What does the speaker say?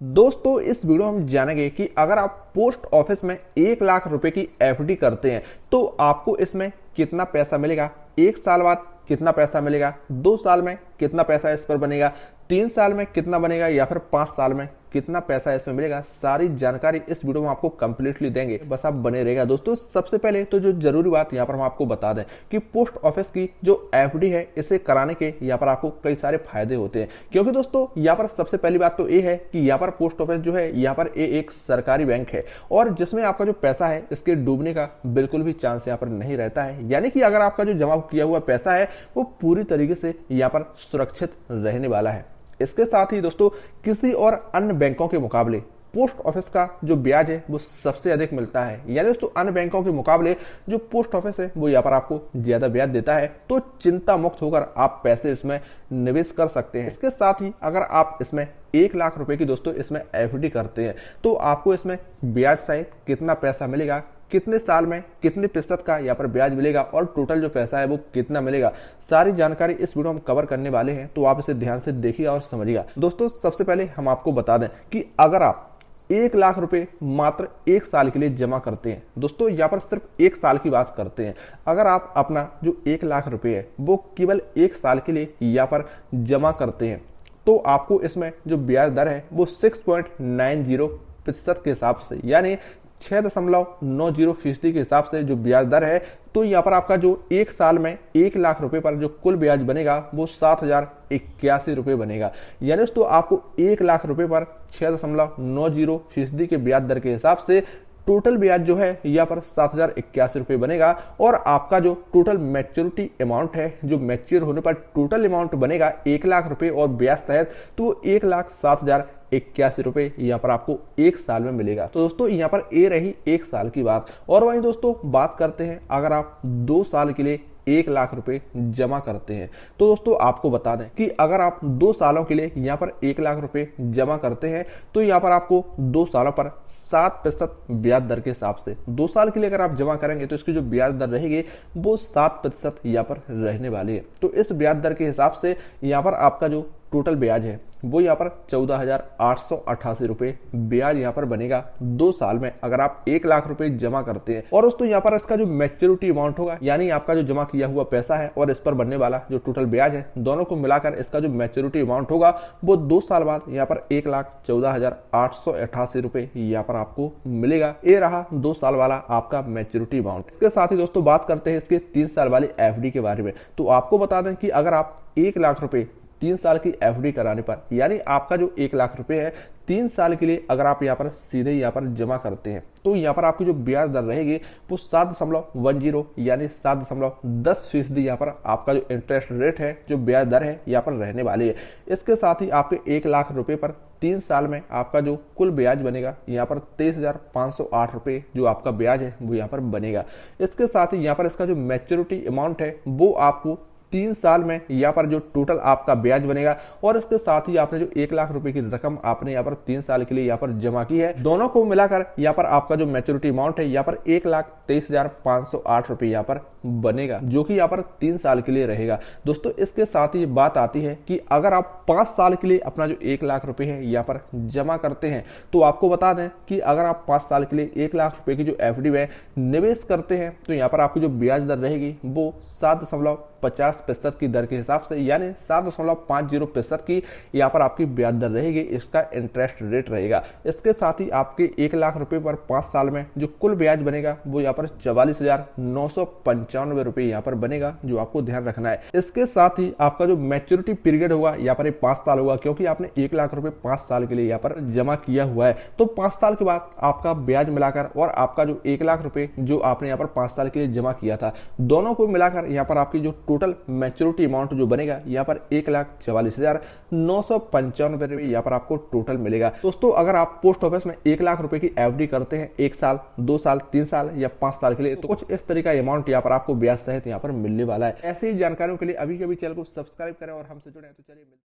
दोस्तों इस वीडियो में हम जानेंगे कि अगर आप पोस्ट ऑफिस में 1 लाख रुपए की एफडी करते हैं तो आपको इसमें कितना पैसा मिलेगा, 1 साल बाद कितना पैसा मिलेगा, 2 साल में कितना पैसा इस पर बनेगा, 3 साल में कितना बनेगा या फिर 5 साल में कितना पैसा इसमें मिलेगा। सारी जानकारी इस वीडियो में आपको कंप्लीटली देंगे, बस आप बने रहेगा। दोस्तों सबसे पहले तो जो जरूरी बात यहाँ पर हम आपको बता दें कि पोस्ट ऑफिस की जो एफडी है इसे कराने के यहाँ पर आपको कई सारे फायदे होते हैं, क्योंकि दोस्तों यहाँ पर सबसे पहली बात तो ये है कि यहाँ पर पोस्ट ऑफिस जो है यहाँ पर एक सरकारी बैंक है और जिसमें आपका जो पैसा है इसके डूबने का बिल्कुल भी चांस यहाँ पर नहीं रहता है। यानी कि अगर आपका जो जमा किया हुआ पैसा है वो पूरी तरीके से यहाँ पर सुरक्षित रहने वाला है। इसके साथ ही दोस्तों किसी और अन्य बैंकों के मुकाबले पोस्ट ऑफिस का जो ब्याज है वो सबसे अधिक मिलता है। यानी दोस्तों अन्य बैंकों के मुकाबले जो पोस्ट ऑफिस है वो यहाँ पर आपको ज्यादा ब्याज देता है, तो चिंता मुक्त होकर आप पैसे इसमें निवेश कर सकते हैं। इसके साथ ही अगर आप इसमें 1 लाख रुपए की दोस्तों इसमें एफडी करते हैं तो आपको इसमें ब्याज सहित कितना पैसा मिलेगा, कितने साल में कितने प्रतिशत का यहाँ पर ब्याज मिलेगा और टोटल जो पैसा है वो कितना मिलेगा, सारी जानकारी इस वीडियो में कवर करने वाले हैं, तो आप इसे ध्यान से देखिएगा और समझिएगा। दोस्तों सबसे पहले हम आपको बता दें कि अगर आप 1 लाख रुपए मात्र 1 साल के लिए जमा करते हैं, दोस्तों यहाँ पर सिर्फ 1 साल की बात करते हैं, अगर आप अपना जो 1 लाख रुपए है वो केवल 1 साल के लिए यहाँ पर जमा करते हैं तो आपको इसमें जो ब्याज दर है वो 6.90% के हिसाब से यानी 6.90% के हिसाब से जो ब्याज दर है, तो यहाँ पर आपका जो 1 साल में 1 लाख रुपए पर जो कुल ब्याज बनेगा वो 7,081 रुपए बनेगा। यानी दोस्तों आपको 1 लाख रुपए पर 6.90% के ब्याज दर के हिसाब से टोटल ब्याज जो है यहाँ पर 7,081 रुपए बनेगा और आपका जो टोटल मैच्योरिटी अमाउंट है, जो मैच्योर होने पर टोटल अमाउंट बनेगा 1 लाख रुपए और ब्याज सहित, तो 1,07,081 रुपए यहाँ पर आपको 1 साल में मिलेगा। तो दोस्तों यहाँ पर ये रही 1 साल की बात। और वहीं दोस्तों बात करते हैं अगर आप 2 साल के लिए 1 लाख रुपए जमा करते हैं, तो दोस्तों आपको बता दें कि अगर आप 2 सालों के लिए यहाँ पर 1 लाख रुपए जमा करते हैं तो यहाँ पर आपको 2 सालों पर 7% ब्याज दर के हिसाब से, 2 साल के लिए अगर आप जमा करेंगे तो इसकी जो ब्याज दर रहेगी वो 7% यहाँ पर रहने वाली है। तो इस ब्याज दर के हिसाब से यहाँ पर आपका जो टोटल ब्याज है वो यहाँ पर 14,888 रुपए ब्याज यहाँ पर बनेगा 2 साल में अगर आप 1 लाख रुपए जमा करते हैं। और दोस्तों यहाँ पर इसका जो मैच्योरिटी अमाउंट होगा यानी आपका जो जमा किया हुआ पैसा है और इस पर बनने वाला जो टोटल ब्याज है, दोनों को मिलाकर इसका जो मैच्योरिटी अमाउंट होगा वो 2 साल बाद यहाँ पर 1,14,888 रुपए यहाँ पर आपको मिलेगा। ये रहा 2 साल वाला आपका मैच्योरिटी अमाउंट। इसके साथ ही दोस्तों बात करते हैं इसके 3 साल वाली एफडी के बारे में। तो आपको बता दें कि अगर आप 1 लाख रुपए 3 साल की एफडी कराने पर यानी आपका जो 1 लाख रुपए है 3 साल के लिए अगर आप यहाँ पर सीधे यहाँ पर जमा करते हैं तो यहाँ पर आपकी जो ब्याज दर रहेगी वो 7.10 यानी 7.10% यहाँ पर आपका जो इंटरेस्ट रेट है, जो ब्याज दर है यहाँ पर रहने वाली है। इसके साथ ही आपके 1 लाख रुपए पर 3 साल में आपका जो कुल ब्याज बनेगा यहाँ पर 23,508 रुपए जो आपका ब्याज है वो यहाँ पर बनेगा। इसके साथ ही यहाँ पर इसका जो मैच्योरिटी अमाउंट है वो आपको 3 साल में यहाँ पर जो टोटल आपका ब्याज बनेगा और इसके साथ ही आपने जो 1 लाख रुपए की रकम आपने यहाँ पर 3 साल के लिए यहाँ पर जमा की है, दोनों को मिलाकर यहाँ पर आपका जो मैच्योरिटी अमाउंट है यहाँ पर 1,23,508 रुपए यहाँ पर बनेगा, जो कि यहाँ पर 3 साल के लिए रहेगा। दोस्तों इसके साथ ही बात आती है कि अगर आप 5 साल के लिए अपना जो 1 लाख रुपए है यहाँ पर जमा करते हैं तो आपको बता दें कि अगर आप 5 साल के लिए 1 लाख रुपए की जो एफडी में निवेश करते हैं तो यहाँ पर आपकी जो ब्याज दर रहेगी वो 7.50% की दर के हिसाब से यानी 7.50% की यहाँ पर आपकी ब्याज दर रहेगी, इसका इंटरेस्ट रेट रहेगा। इसके साथ ही आपके 1 लाख रुपए पर 5 साल में जो कुल ब्याज बनेगा वो यहाँ पर 44,995 रुपए यहाँ पर बनेगा, जो आपको ध्यान रखना है। इसके साथ ही आपका जो मैच्योरिटी पीरियड होगा यहाँ पर 5 साल होगा, क्योंकि आपने 1 लाख रुपए 5 साल के लिए यहाँ पर जमा किया हुआ है। तो 5 साल के बाद आपका ब्याज मिलाकर और आपका जो 1 लाख रुपए जो आपने यहाँ पर 5 साल के लिए जमा किया था, दोनों को मिलाकर यहाँ पर आपकी जो टोटल मैच्योरिटी अमाउंट जो बनेगा यहाँ पर 1,44,995 रुपए यहाँ पर आपको टोटल मिलेगा। दोस्तों अगर आप पोस्ट ऑफिस में 1 लाख रुपए की एफडी करते हैं 1 साल, 2 साल, 3 साल या 5 साल के लिए, तो कुछ इस तरीका अमाउंट यहाँ पर आपको ब्याज सहित यहाँ पर मिलने वाला है। ऐसी ही जानकारियों के लिए अभी के अभी चैनल को सब्सक्राइब करें और हमसे जुड़े। तो चलिए